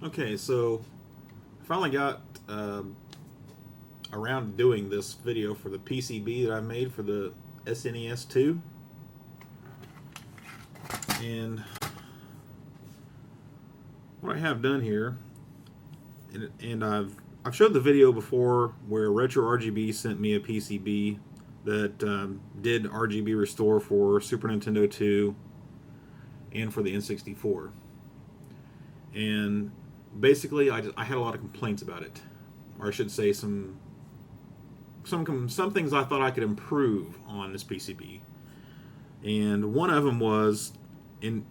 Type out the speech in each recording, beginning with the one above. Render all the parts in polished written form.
Okay, so I finally got around to doing this video for the PCB that I made for the SNES 2. And what I have done here, and I've showed the video before where Retro RGB sent me a PCB that did RGB restore for Super Nintendo 2 and for the N64. And basically, I had a lot of complaints about it, or I should say some things I thought I could improve on this PCB. And one of them was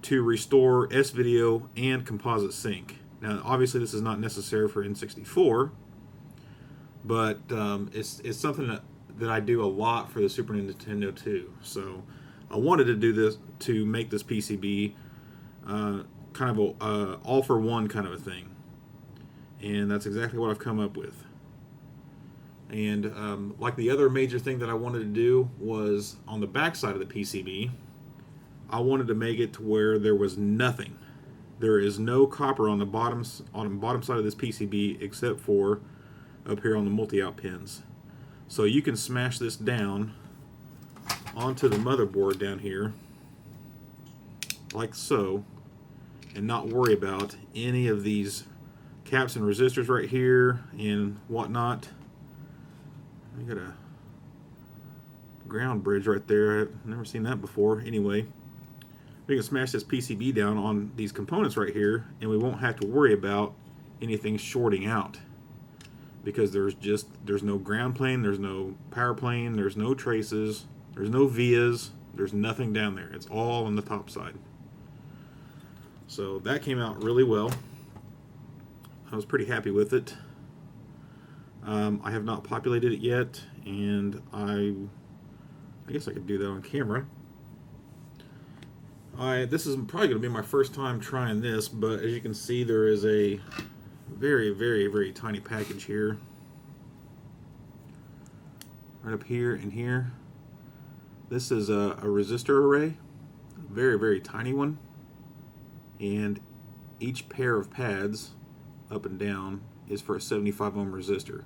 to restore S-Video and composite sync. Now, obviously, this is not necessary for N64, but it's something that I do a lot for the Super Nintendo 2. So I wanted to do this to make this PCB kind of a all-for-one kind of a thing. And that's exactly what I've come up with. And like the other major thing that I wanted to do was on the back side of the PCB, I wanted to make it to where there was nothing. There is no copper on the bottom side of this PCB except for up here on the multi-out pins. So you can smash this down onto the motherboard down here, like so, and not worry about any of these caps and resistors right here and whatnot. I got a ground bridge right there. I've never seen that before. Anyway, we can smash this PCB down on these components right here, and we won't have to worry about anything shorting out, because there's no ground plane, there's no power plane, there's no traces, there's no vias, there's nothing down there. It's all on the top side. So that came out really well. I was pretty happy with it. I have not populated it yet, and I guess I could do that on camera. This is probably going to be my first time trying this, but as you can see, there is a very, very, very tiny package here. Right up here and here. This is a resistor array, a very, very tiny one. And each pair of pads, up and down, is for a 75 ohm resistor.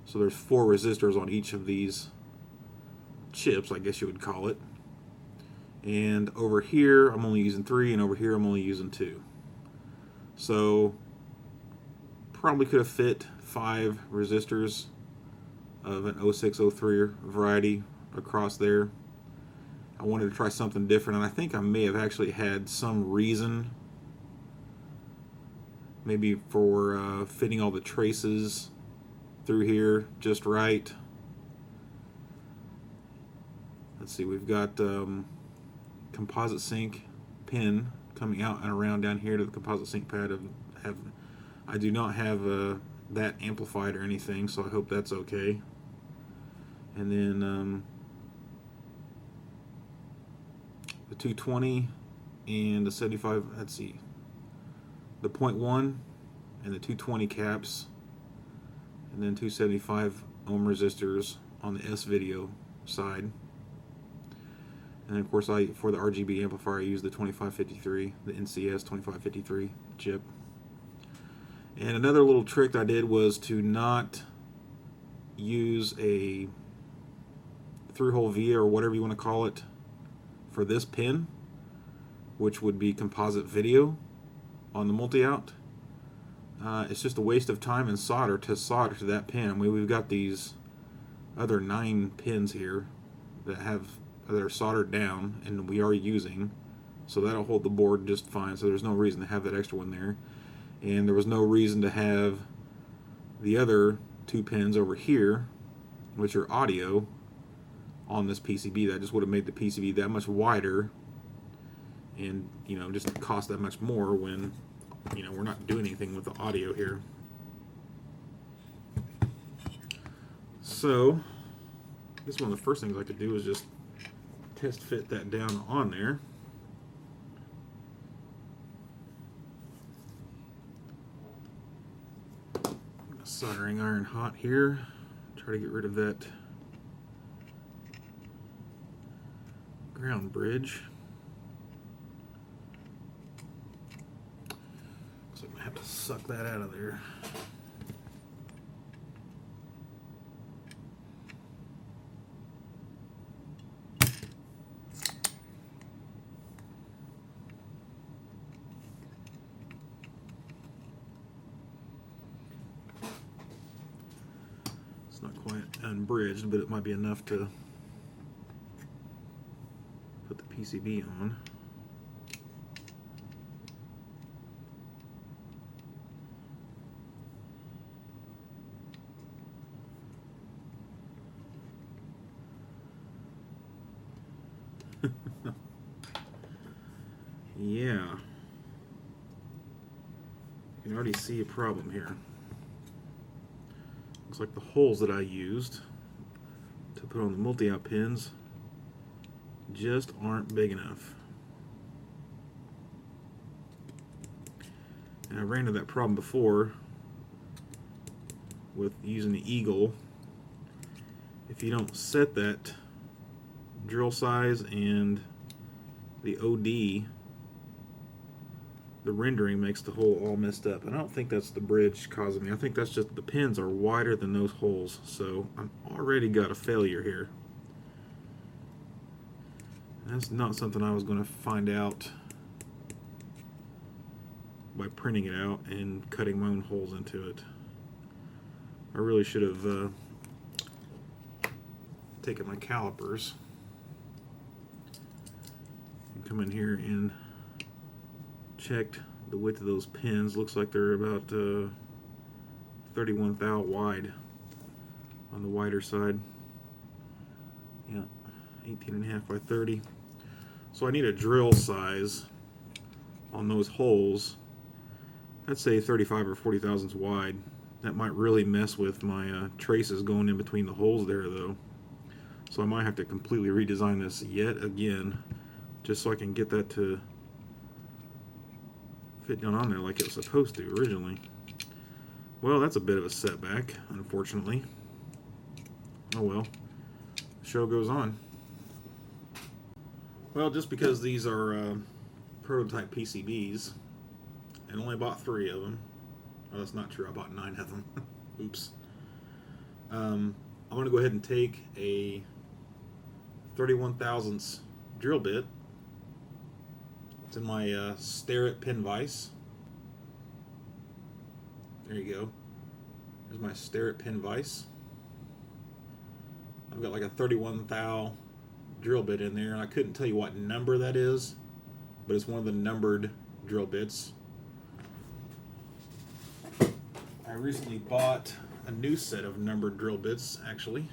So there's 4 resistors on each of these chips, I guess you would call it. And over here I'm only using 3, and over here I'm only using 2. So probably could have fit 5 resistors of an 0603 variety across there. I wanted to try something different, and I think I may have actually had some reason, maybe for fitting all the traces through here just right. Let's see, we've got composite sync pin coming out and around down here to the composite sync pad. I do not have that amplified or anything, so I hope that's okay. And then the 220 and the 75, let's see, the 0.1 and the 220 caps, and then 275 ohm resistors on the S-Video side. And of course, for the RGB amplifier, I use the 2553, the NCS 2553 chip. And another little trick I did was to not use a through-hole via, or whatever you want to call it, for this pin, which would be composite video on the multi-out. It's just a waste of time and solder to that pin. We've got these other 9 pins here that are soldered down, and we are using, so that'll hold the board just fine. So there's no reason to have that extra one there, and there was no reason to have the other 2 pins over here, which are audio, on this PCB. That just would have made the PCB that much wider, and just cost that much more when we're not doing anything with the audio here. So I guess one of the first things I could do is just test fit that down on there. Soldering iron hot here. Try to get rid of that ground bridge. So I'm going to have to suck that out of there. It's not quite unbridged, but it might be enough to put the PCB on. Yeah, you can already see a problem here. Looks like the holes that I used to put on the multi-out pins just aren't big enough. And I ran into that problem before with using the Eagle. If you don't set that drill size and the OD, the rendering makes the hole all messed up. And I don't think that's the bridge causing me. I think that's just the pins are wider than those holes. So I've already got a failure here. That's not something I was going to find out by printing it out and cutting my own holes into it. I really should have taken my calipers and come in here and checked the width of those pins. Looks like they're about 31 thou wide on the wider side. Yeah, 18.5 by 30. So I need a drill size on those holes. I'd say 35 or 40 thousandths wide. That might really mess with my traces going in between the holes there though. So I might have to completely redesign this yet again just so I can get that to fit down on there like it was supposed to originally. Well, that's a bit of a setback, unfortunately. Oh well, the show goes on. Well, just because these are prototype PCBs, and only bought 3 of them. Oh, that's not true, I bought 9 of them. Oops. I'm going to go ahead and take a 31 thousandths drill bit. It's in my Starrett pin vise. There you go. There's my Starrett pin vise. I've got like a 31 thou drill bit in there, and I couldn't tell you what number that is, but it's one of the numbered drill bits. I recently bought a new set of numbered drill bits, actually,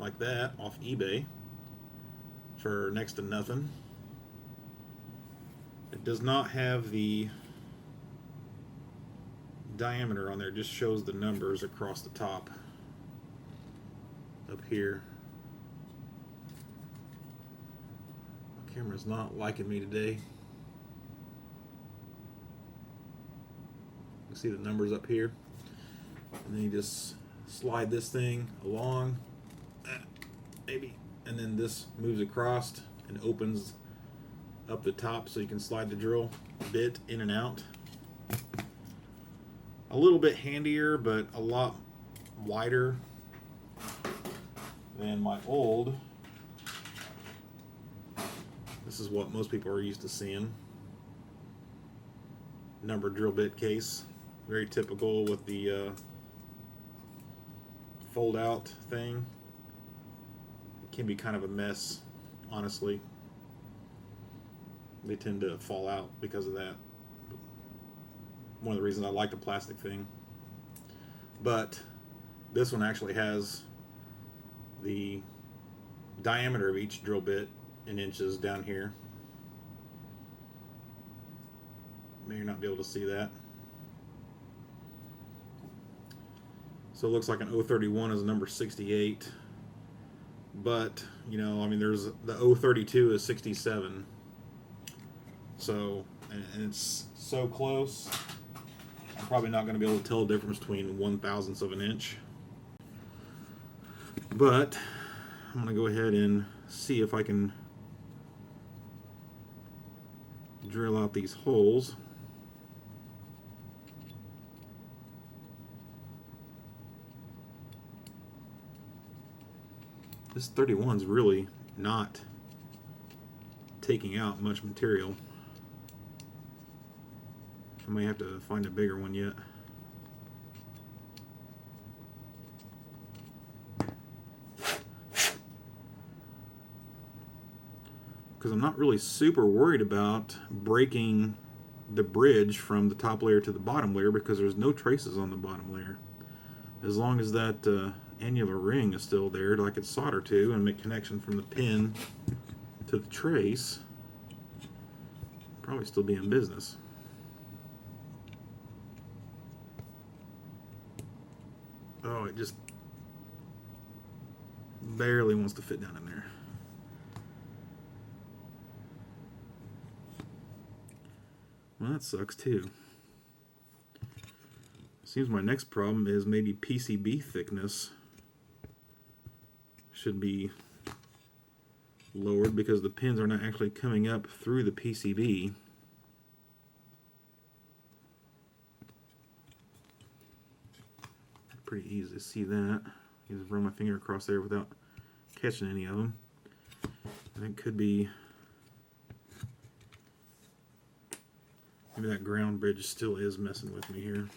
like that, off eBay for next to nothing. It does not have the diameter on there, it just shows the numbers across the top up here. My camera's not liking me today. You can see the numbers up here. And then you just slide this thing along, maybe, and then this moves across and opens up the top so you can slide the drill bit in and out. A little bit handier, but a lot wider than my old. This is what most people are used to seeing. Numbered drill bit case. Very typical with the fold out thing. It can be kind of a mess, honestly. They tend to fall out because of that. One of the reasons I like the plastic thing. But this one actually has the diameter of each drill bit in inches down here. May not be able to see that. So it looks like an 031 is number 68, but you know, I mean, there's the 032 is 67. So, and it's so close, I'm probably not going to be able to tell the difference between 1/1000th of an inch. But I'm going to go ahead and see if I can drill out these holes. This 31's really not taking out much material. I may have to find a bigger one yet. Because I'm not really super worried about breaking the bridge from the top layer to the bottom layer, because there's no traces on the bottom layer. As long as that annular ring is still there that I could solder to and make connection from the pin to the trace, probably still be in business. Oh, it just barely wants to fit down in there. Well, that sucks too. Seems my next problem is maybe PCB thickness should be lowered, because the pins are not actually coming up through the PCB. Pretty easy to see that. Just run my finger across there without catching any of them. I think could be maybe that ground bridge still is messing with me here.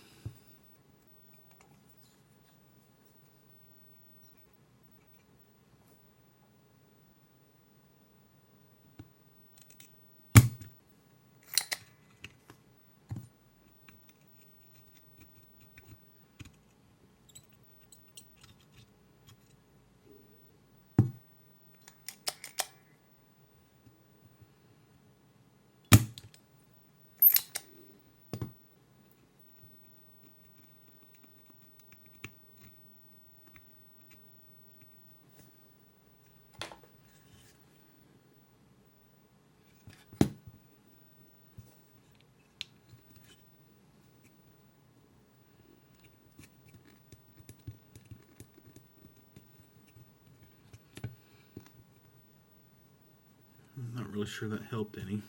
I'm not really sure that helped any.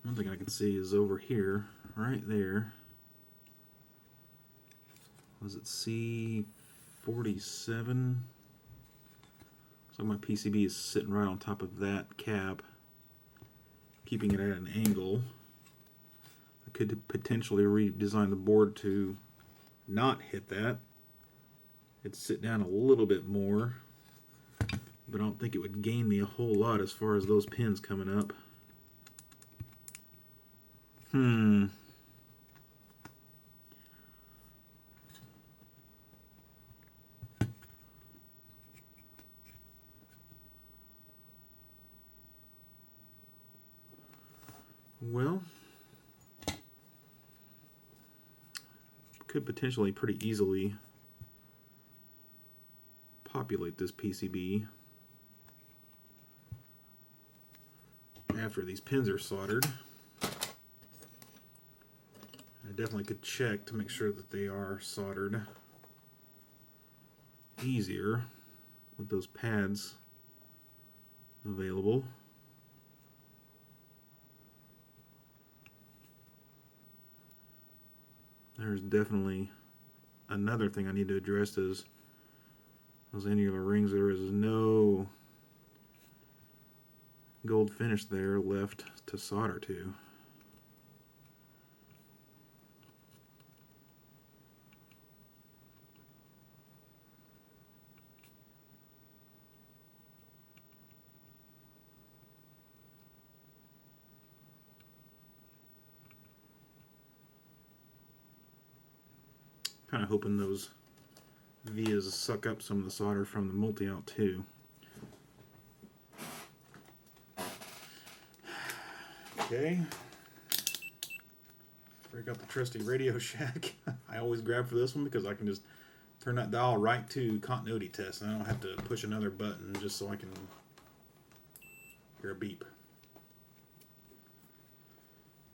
One thing I can see is over here, right there. Was it C47? So my PCB is sitting right on top of that cap, keeping it at an angle. I could potentially redesign the board to not hit that. It'd sit down a little bit more, but I don't think it would gain me a whole lot as far as those pins coming up. Well, could potentially pretty easily populate this PCB after these pins are soldered. I definitely could check to make sure that they are soldered easier with those pads available. There's definitely another thing I need to address, is those annular rings. There is no gold finish there left to solder to. Kind of hoping those vias suck up some of the solder from the multi-out too. Okay. Break out the trusty Radio Shack. I always grab for this one because I can just turn that dial right to continuity test, and I don't have to push another button just so I can hear a beep.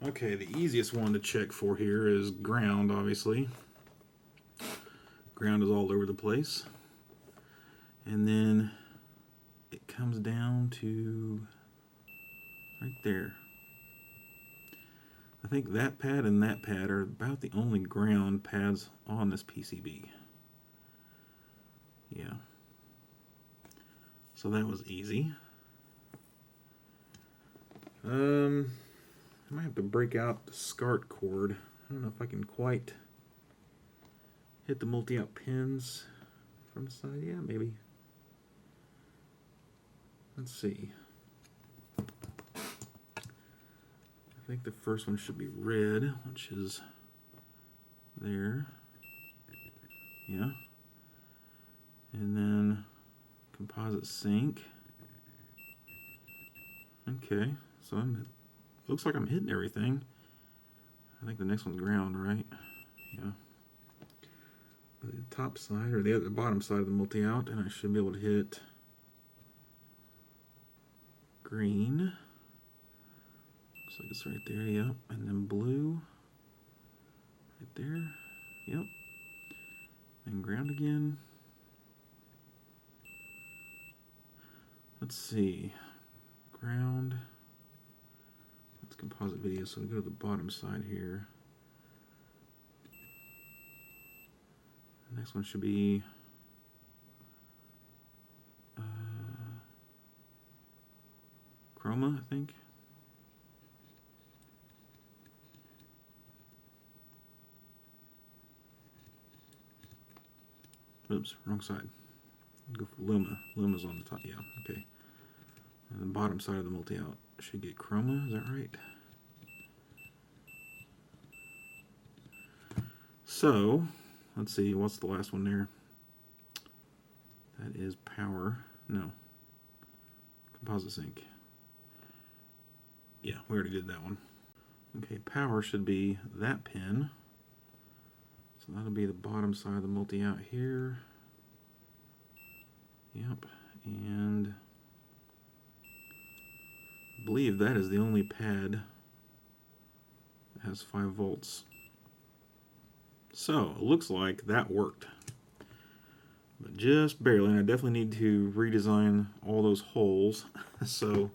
Okay, the easiest one to check for here is ground, obviously. Ground is all over the place. And then it comes down to right there. I think that pad and that pad are about the only ground pads on this PCB. Yeah. So that was easy. I might have to break out the SCART cord. I don't know if I can quite hit the multi-out pins from the side. Yeah, maybe. Let's see. I think the first one should be red, which is there. Yeah. And then composite sync. Okay, so looks like I'm hitting everything. I think the next one's ground, right? Yeah. The top side, or the bottom side of the multi-out, and I should be able to hit green. Looks like it's right there, yep. And then blue, right there, yep. And ground again. Let's see, ground. It's composite video, so we go to the bottom side here. The next one should be chroma, I think. Oops, wrong side. Go for Luma. Luma's on the top, yeah, okay. And the bottom side of the multi-out should get chroma, is that right? So, let's see, what's the last one there? That is power. No. Composite sync. Yeah, we already did that one. Okay, power should be that pin. So that'll be the bottom side of the multi-out here. Yep, and I believe that is the only pad that has 5 volts. So, it looks like that worked. But just barely, and I definitely need to redesign all those holes. So,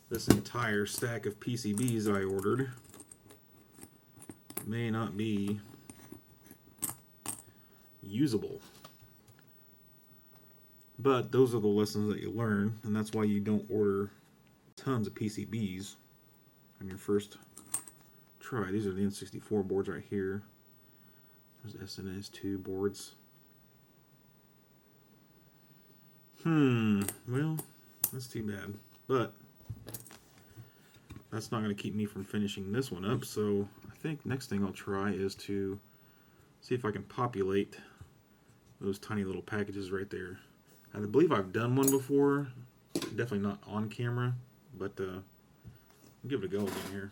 this entire stack of PCBs I ordered may not be usable. But those are the lessons that you learn, and that's why you don't order tons of PCBs on your first try. These are the N64 boards right here. There's SNES 2 boards. Well, that's too bad. But that's not going to keep me from finishing this one up, so I think next thing I'll try is to see if I can populate those tiny little packages right there. I believe I've done one before, definitely not on camera, but I'll give it a go again here.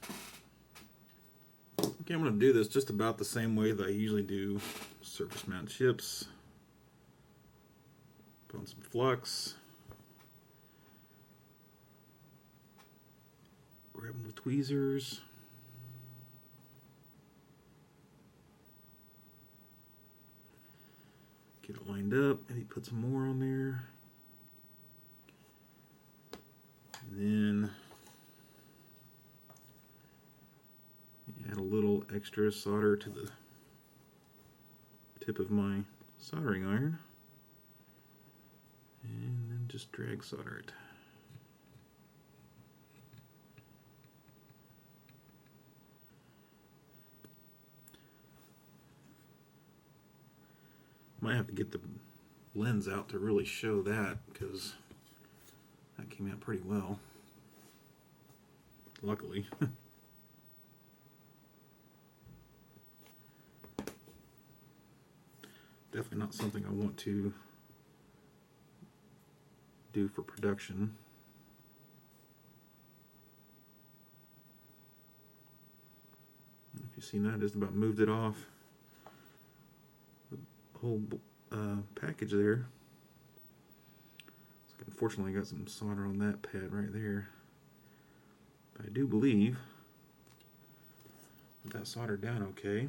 Okay, I'm going to do this just about the same way that I usually do surface mount chips. Put on some flux. Grab them with tweezers. Get it lined up, maybe put some more on there. And then add a little extra solder to the tip of my soldering iron. And then just drag solder it. Might have to get the lens out to really show that, because that came out pretty well. Luckily. Definitely not something I want to do for production. If you've seen that, I just about moved it off the whole package there. So unfortunately, I got some solder on that pad right there. But I do believe that soldered down okay.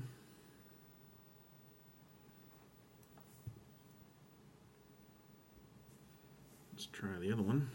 Let's try the other one.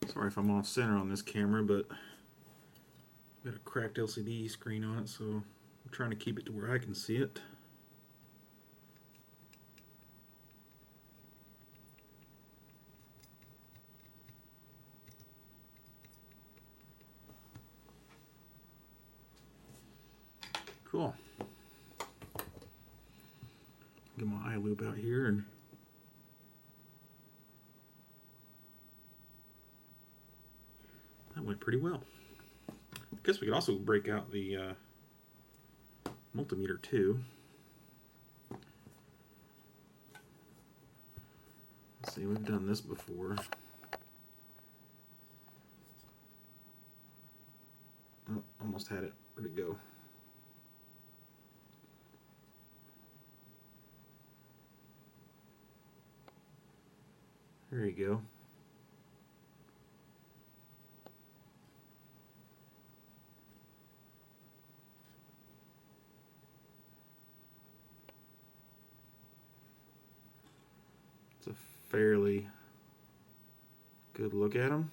Sorry if I'm off center on this camera, but I've got a cracked LCD screen on it, so I'm trying to keep it to where I can see it. Cool. Get my eye loop out here, and that went pretty well. I guess we could also break out the multimeter too. Let's see, we've done this before. Oh, almost had it. Where'd it go? There you go. It's a fairly good look at them.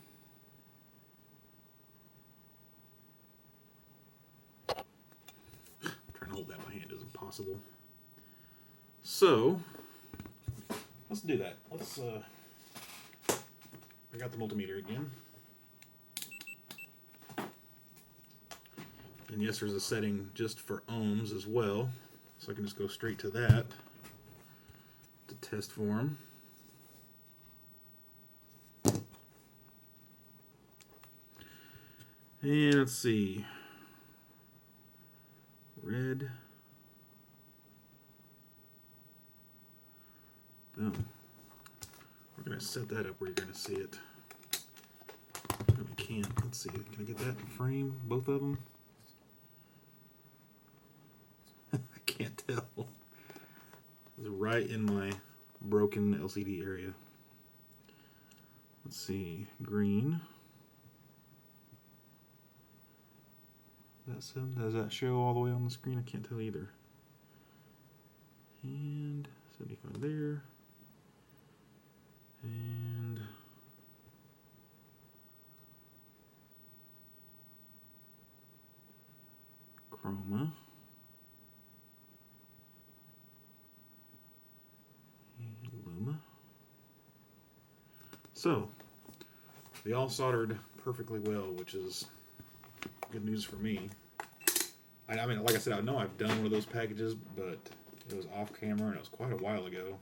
Trying to hold that in my hand is impossible. So let's do that. Let's I got the multimeter again. And yes, there's a setting just for ohms as well, so I can just go straight to that to test for them. And let's see, red, boom. We're going to set that up where you're going to see it. No, we can't. Let's see, can I get that in frame, both of them? I can't tell. It's right in my broken LCD area. Let's see, green. Does that show all the way on the screen? I can't tell either. And 75 there. And chroma. And luma. So, they all soldered perfectly well, which is good news for me. I mean, like I said, I know I've done one of those packages, but it was off camera and it was quite a while ago.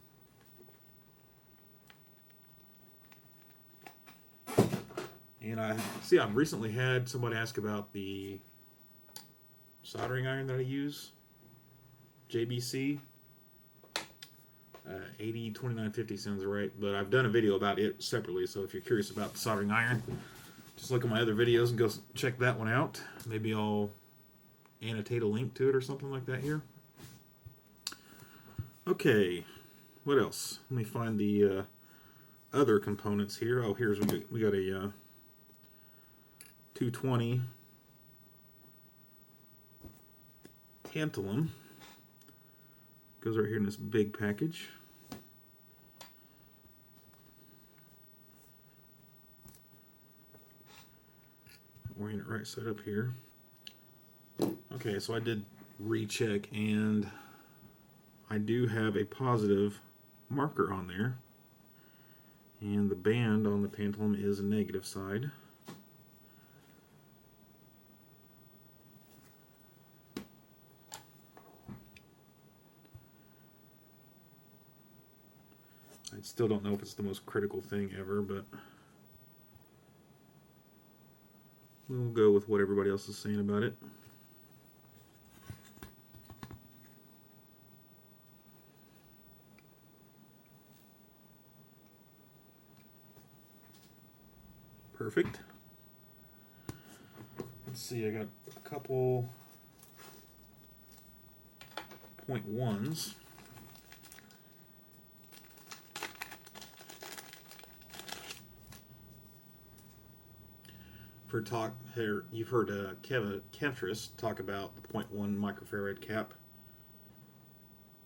And I've recently had somebody ask about the soldering iron that I use, JBC. 802950 sounds right, but I've done a video about it separately, so if you're curious about the soldering iron, just look at my other videos and go check that one out. Maybe I'll annotate a link to it or something like that here. Okay, what else? Let me find the other components here. Oh, here's we got a 220 tantalum. Goes right here in this big package. Orient it right side up here. Okay, so I did recheck, and I do have a positive marker on there, and the band on the tantalum is a negative side. I still don't know if it's the most critical thing ever, but we'll go with what everybody else is saying about it. Perfect. Let's see, I got a couple 0.1s. For talk here, you've heard Kevtris talk about the 0.1 microfarad cap,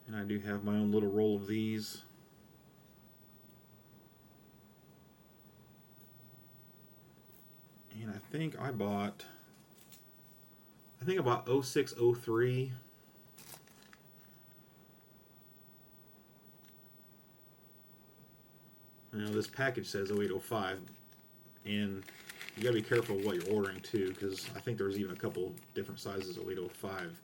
and I do have my own little roll of these. And I think I bought 0603. Now this package says 0805, and you gotta be careful what you're ordering too, because I think there's even a couple different sizes of 0805.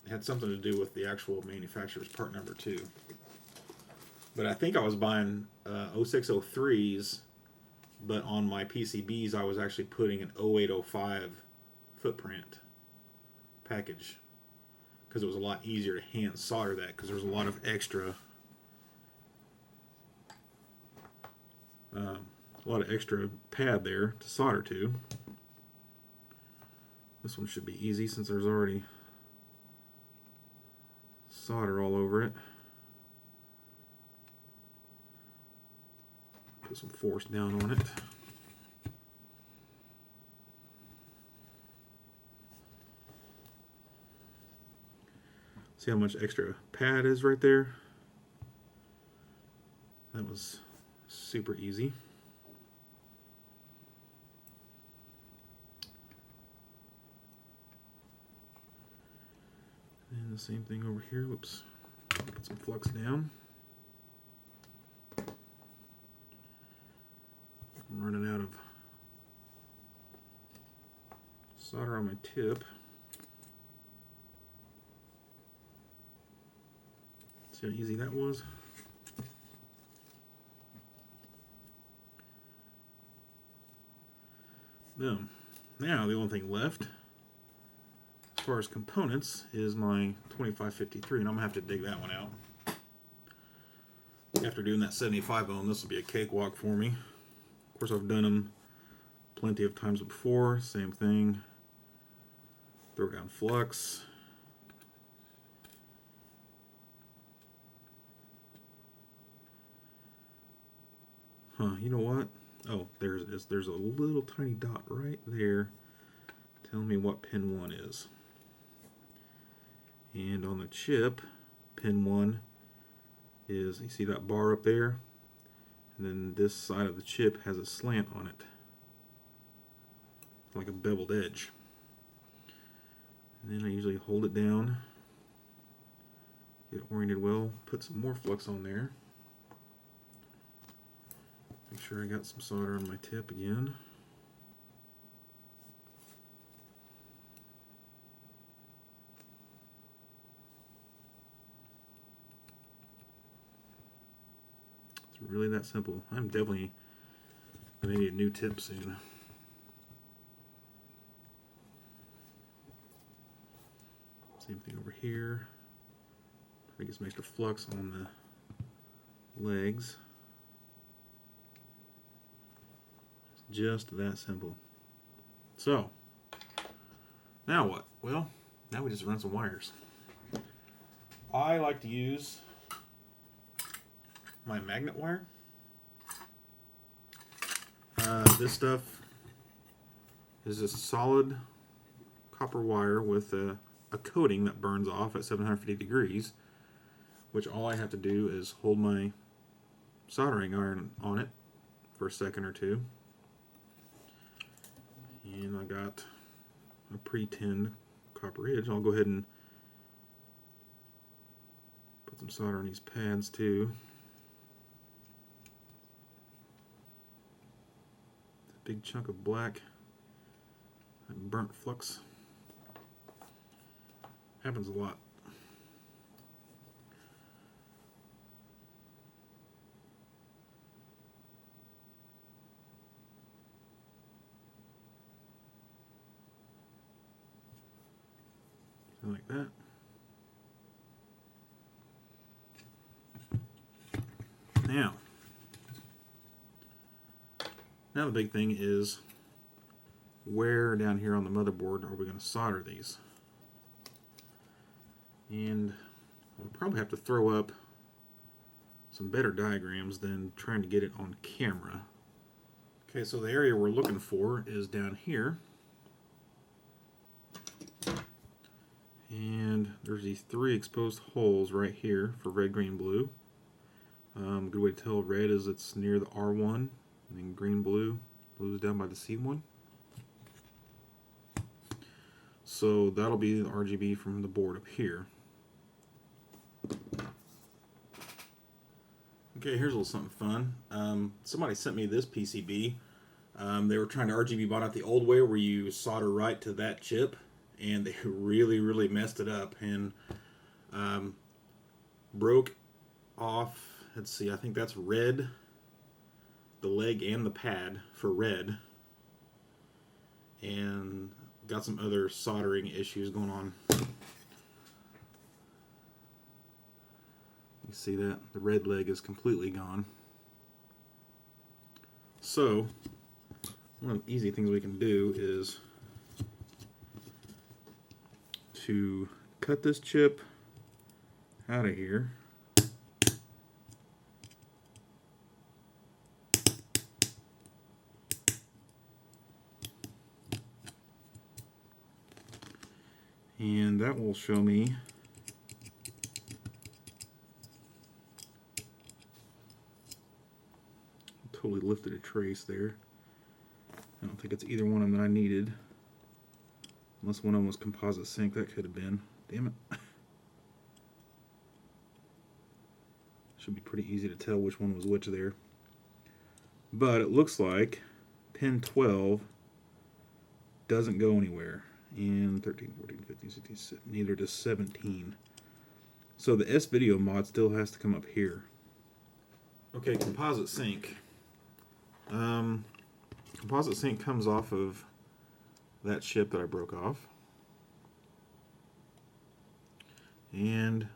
It had something to do with the actual manufacturer's part number too. But I think I was buying 0603s, but on my PCBs I was actually putting an 0805 footprint package, because it was a lot easier to hand solder that, because there was a lot of extra pad there to solder to. This one should be easy since there's already solder all over it. Put some force down on it. See how much extra pad is right there? That was super easy. And the same thing over here. Whoops. Put some flux down. I'm running out of solder on my tip. See how easy that was? Boom. Now the only thing left as far as components is my 2553, and I'm gonna have to dig that one out. After doing that 75 ohm, this will be a cakewalk for me. Of course, I've done them plenty of times before. Same thing. Throw down flux. You know what? Oh, there it is. There's a little tiny dot right there telling me what pin 1 is. And on the chip, pin 1 is, you see that bar up there? And then this side of the chip has a slant on it, like a beveled edge. And then I usually hold it down, get it oriented well, put some more flux on there. Make sure I got some solder on my tip again. It's really that simple. I'm definitely going to need a new tip soon. Same thing over here. I get some extra flux on the legs. Just that simple. So, now what? Well, now we just run some wires. I like to use my magnet wire. This stuff is a solid copper wire with a coating that burns off at 750 degrees, which all I have to do is hold my soldering iron on it for a second or two. And I got a pre-tinned copper edge. I'll go ahead and put some solder on these pads too. A big chunk of black, burnt flux. Happens a lot. Like that. Now the big thing is, where down here on the motherboard are we going to solder these? And we'll probably have to throw up some better diagrams than trying to get it on camera. Okay, so the area we're looking for is down here. And there's these 3 exposed holes right here for red, green, blue. Good way to tell red is it's near the R1, and then green, blue is down by the C1. So that'll be the RGB from the board up here. Okay, here's a little something fun. Somebody sent me this PCB. They were trying to RGB bot out the old way where you solder right to that chip, and they really messed it up and broke off. Let's see, I think that's red, the leg and the pad for red, and got some other soldering issues going on. You see that? The red leg is completely gone. So, one of the easy things we can do is to cut this chip out of here. And that will show me totally lifted a trace there. I don't think it's either one of them that I needed. Unless one of them was composite sync, that could have been. Damn it. Should be pretty easy to tell which one was which there. But it looks like pin 12 doesn't go anywhere. And 13, 14, 15, 16, 17, neither does 17. So the SVideo mod still has to come up here. Okay, composite sync. Composite sync comes off of that chip that I broke off. And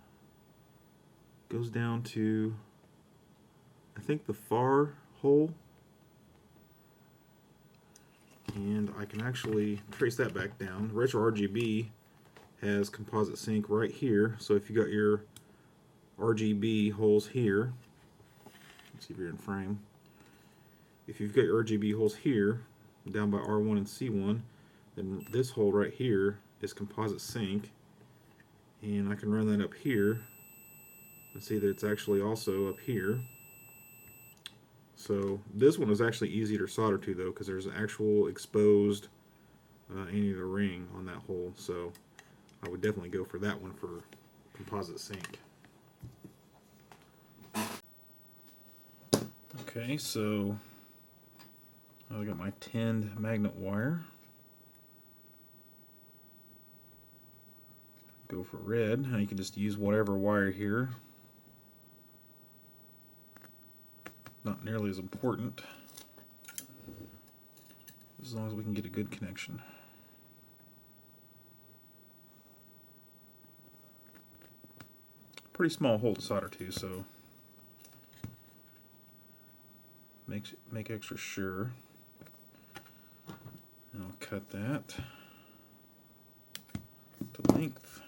goes down to, I think, the far hole. And I can actually trace that back down. Retro RGB has composite sync right here. So if you got your RGB holes here, let's see if you're in frame. If you've got your RGB holes here, down by R1 and C1, then this hole right here is composite sync. And I can run that up here and see that it's actually also up here. So this one is actually easier to solder to though, because there's an actual exposed end of the ring on that hole. So I would definitely go for that one for composite sync. Okay, so I got my tinned magnet wire. Go for red. Now you can just use whatever wire here. Not nearly as important, as long as we can get a good connection. Pretty small hole to solder to, so make extra sure. And I'll cut that to length.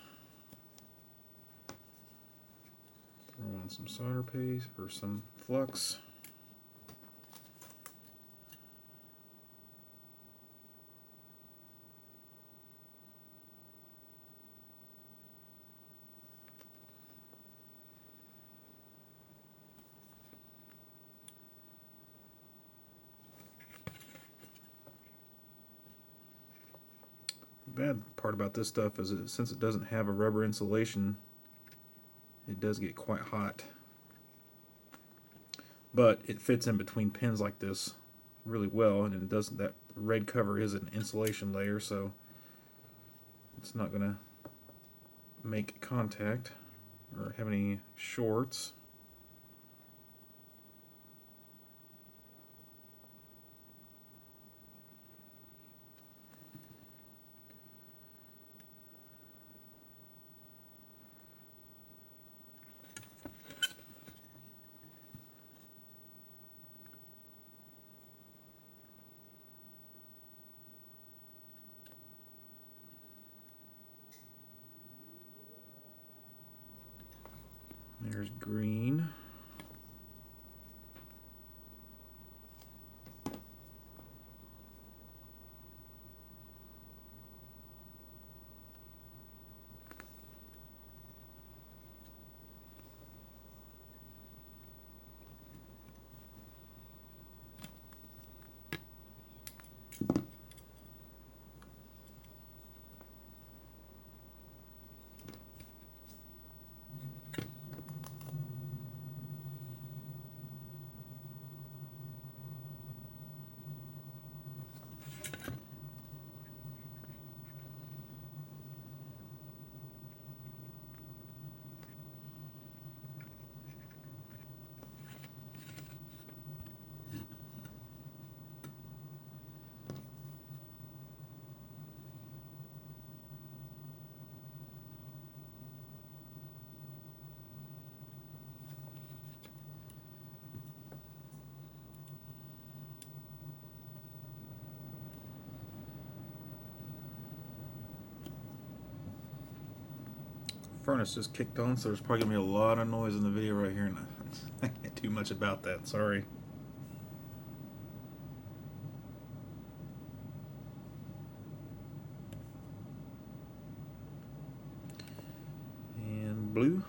Throw on some solder paste or some flux. The bad part about this stuff is that since it doesn't have a rubber insulation, it does get quite hot. But it fits in between pins like this really well, and it doesn't. That red cover is an insulation layer, so it's not going to make contact or have any shorts. There's green. furnace just kicked on, so there's probably gonna be a lot of noise in the video right here, and I can't do much about that. Sorry. And blue.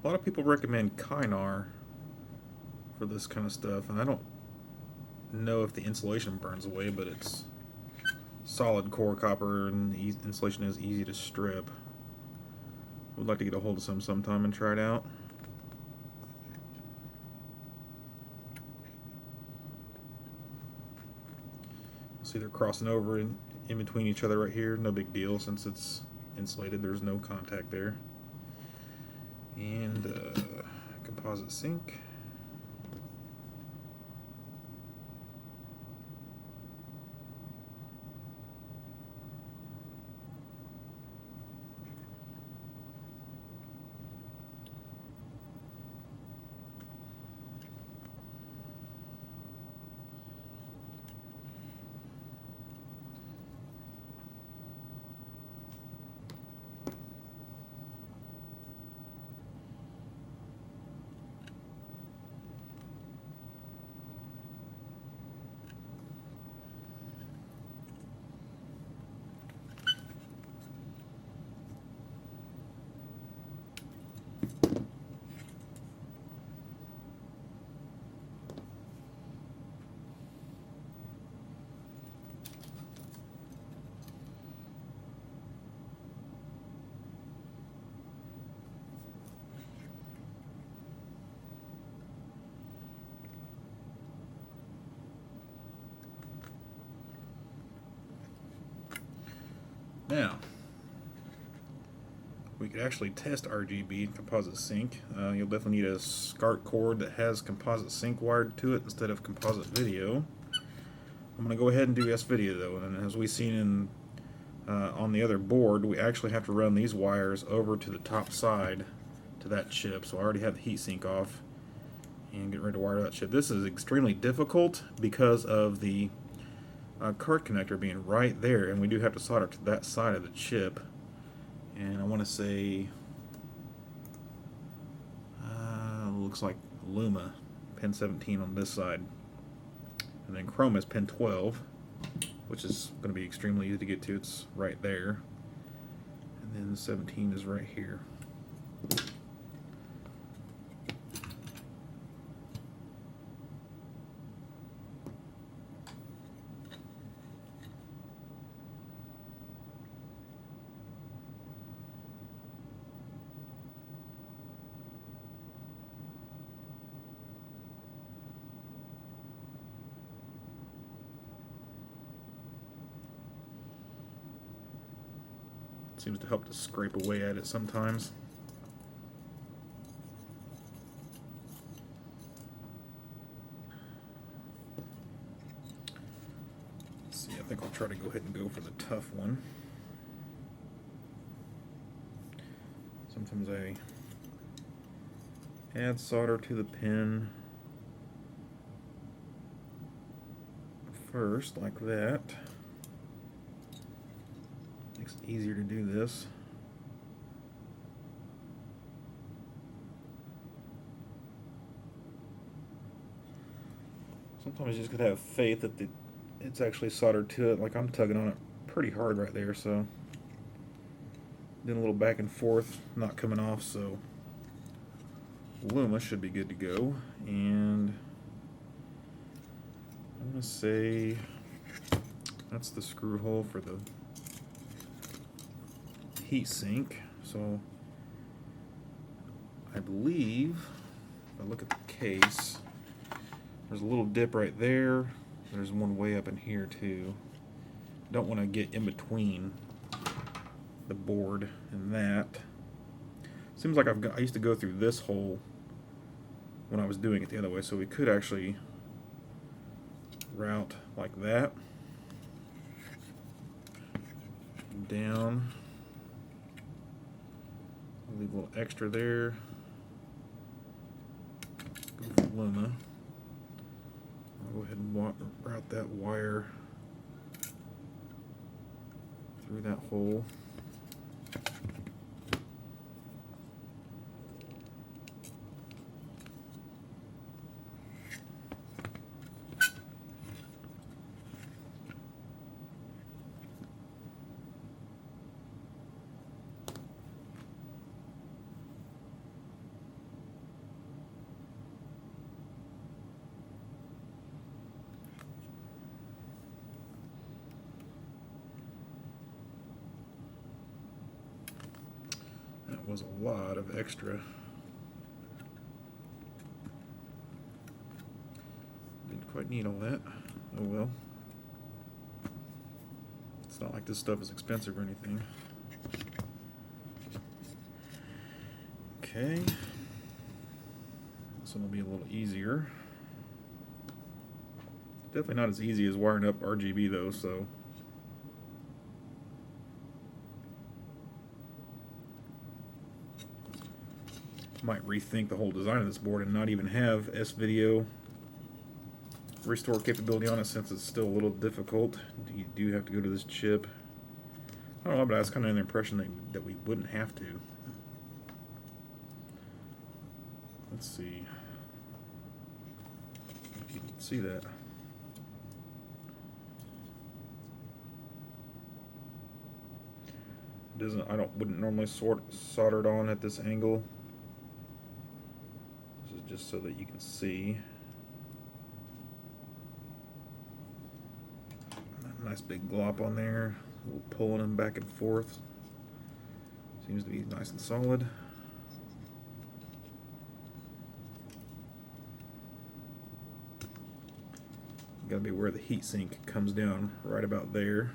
A lot of people recommend Kynar for this kind of stuff, and I don't know if the insulation burns away, but it's solid core copper and the insulation is easy to strip. Would like to get a hold of some sometime and try it out. See, they're crossing over in between each other right here. No big deal since it's insulated. There's no contact there. And composite sink. Now, we could actually test RGB composite sync. You'll definitely need a SCART cord that has composite sync wired to it instead of composite video. I'm going to go ahead and do S-video though, and as we've seen in on the other board, we actually have to run these wires over to the top side to that chip. So I already have the heat sink off and get ready to wire that chip. This is extremely difficult because of the card connector being right there, and we do have to solder to that side of the chip. And I want to say looks like Luma pin 17 on this side, and then Chrome is pin 12, which is going to be extremely easy to get to. It's right there, and then the 17 is right here. Seems to help to scrape away at it sometimes. Let's see, I think I'll try to go ahead and go for the tough one. Sometimes I add solder to the pin first, like that. Makes it easier to do this. Sometimes you just gotta have faith that it's actually soldered to it. Like I'm tugging on it pretty hard right there, so doing a little back and forth, not coming off, so Luma should be good to go. And I'm gonna say that's the screw hole for the heat sink. So I believe if I look at the case, there's a little dip right there. There's one way up in here too. Don't want to get in between the board and that. Seems like I used to go through this hole when I was doing it the other way, so we could actually route like that. down. I'll leave a little extra there. Go for Luma. I'll go ahead and route that wire through that hole. That was a lot of extra. Didn't quite need all that. Oh well. It's not like this stuff is expensive or anything. Okay. This one will be a little easier. Definitely not as easy as wiring up RGB though, so. Might rethink the whole design of this board and not even have SVideo restore capability on it, since it's still a little difficult. You do have to go to this chip. I don't know, but I was kind of under the impression that we wouldn't have to. Let's see if you can see that. Wouldn't normally solder it on at this angle. This is just so that you can see. Nice big glop on there. A little pulling them back and forth. Seems to be nice and solid. Gotta be where the heatsink comes down, right about there.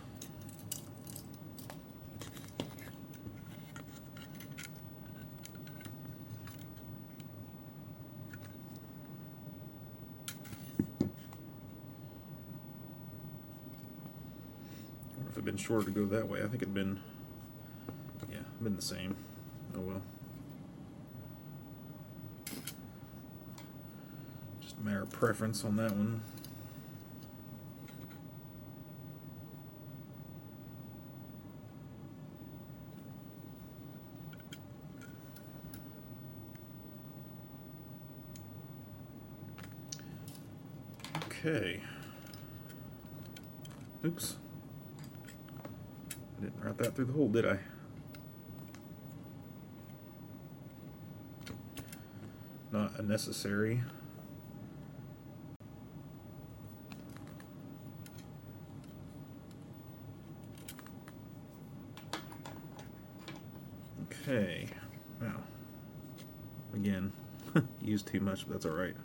If it'd been shorter to go that way, I think it'd been, yeah, been the same. Oh well. Just a matter of preference on that one. Okay. Oops. I didn't route that through the hole, did I? Not unnecessary. Okay. Now, again, used too much, but that's alright.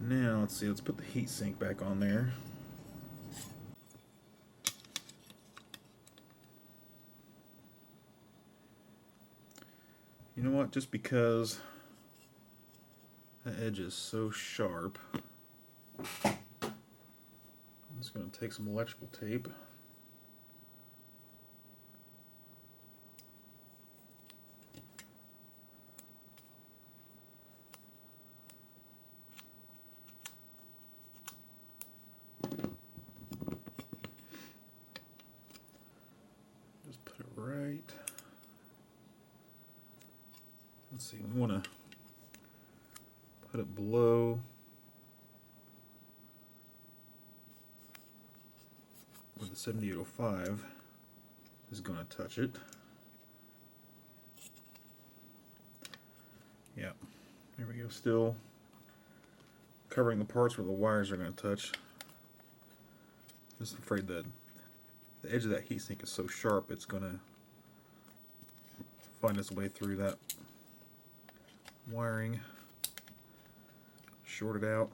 Now, let's see, let's put the heatsink back on there. You know what, just because the edge is so sharp, I'm just going to take some electrical tape. Just put it right. Let's see, we want to put it below where the 7805 is going to touch it. Yeah, there we go, still covering the parts where the wires are going to touch. Just afraid that the edge of that heatsink is so sharp it's going to find its way through that wiring, short it out.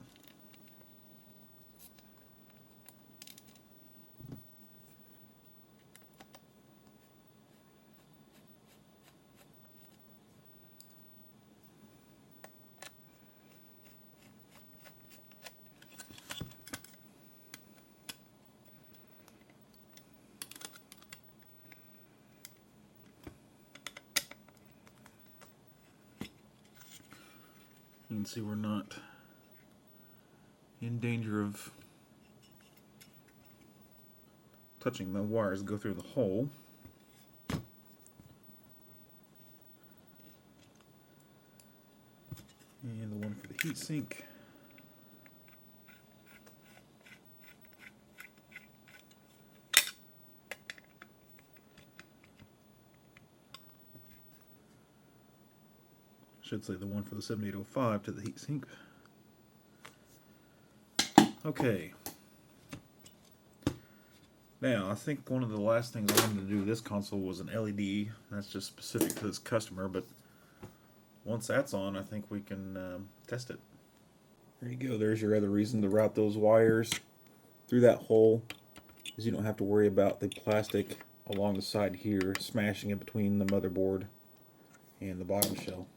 You can see we're not in danger of touching the wires that go through the hole. And the one for the heatsink. Should say the one for the 7805 to the heatsink. Okay. Now, I think one of the last things I wanted to do with this console was an LED. That's just specific to this customer, but once that's on, I think we can test it. There you go. There's your other reason to route those wires through that hole, is you don't have to worry about the plastic along the side here smashing it between the motherboard and the bottom shell.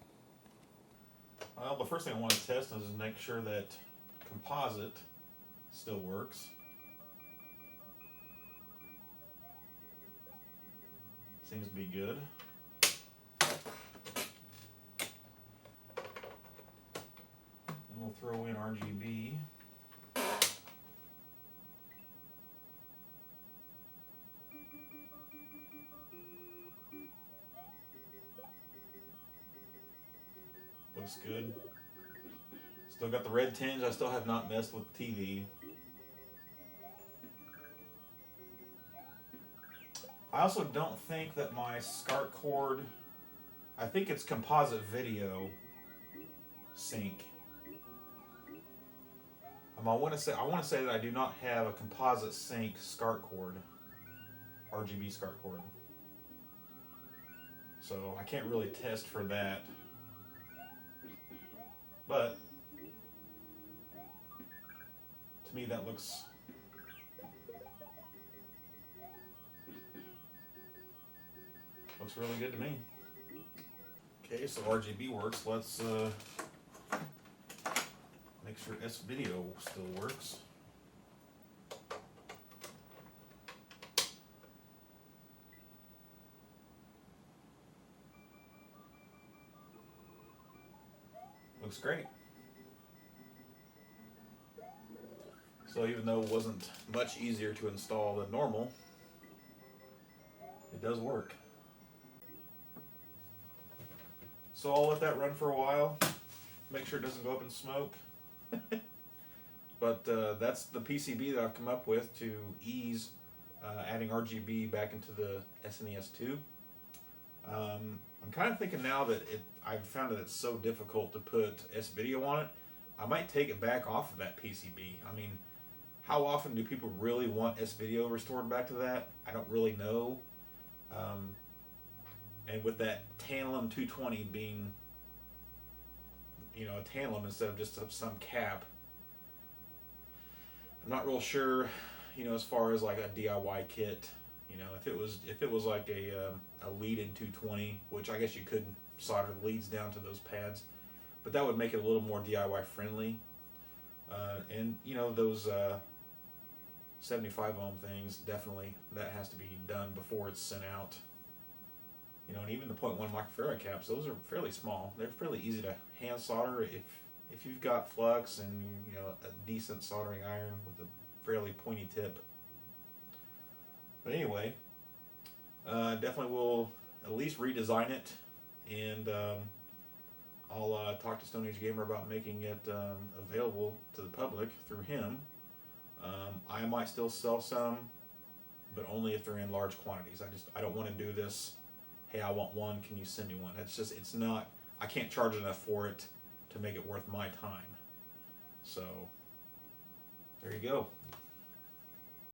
Well, the first thing I want to test is make sure that composite still works. Seems to be good. And we'll throw in RGB. Looks good. Still got the red tinge. I still have not messed with the TV. I also don't think that my SCART cord, I think it's composite video sync. I want to say that I do not have a composite sync SCART cord, RGB SCART cord. So I can't really test for that. But to me that looks really good to me. Okay, so RGB works. Let's make sure S-Video still works. Looks great. So even though it wasn't much easier to install than normal, it does work. So I'll let that run for a while, make sure it doesn't go up in smoke. But that's the PCB that I've come up with to ease adding RGB back into the SNES 2. I'm kind of thinking now that I've found that it's so difficult to put S-Video on it, I might take it back off of that PCB. I mean, how often do people really want S-Video restored back to that? I don't really know. And with that tantalum 220 being, a tantalum instead of just some cap, I'm not real sure, as far as like a DIY kit, if it was like a leaded 220, which I guess you could solder the leads down to those pads, but that would make it a little more DIY friendly. And those 75 ohm things, definitely that has to be done before it's sent out. And even the 0.1 microfarad caps, those are fairly small. They're fairly easy to hand solder if you've got flux and a decent soldering iron with a fairly pointy tip. But anyway, definitely will at least redesign it, and I'll talk to Stone Age Gamer about making it available to the public through him. I might still sell some, but only if they're in large quantities. I don't want to do this, hey, I want one, can you send me one? It's not, I can't charge enough for it to make it worth my time. So, there you go.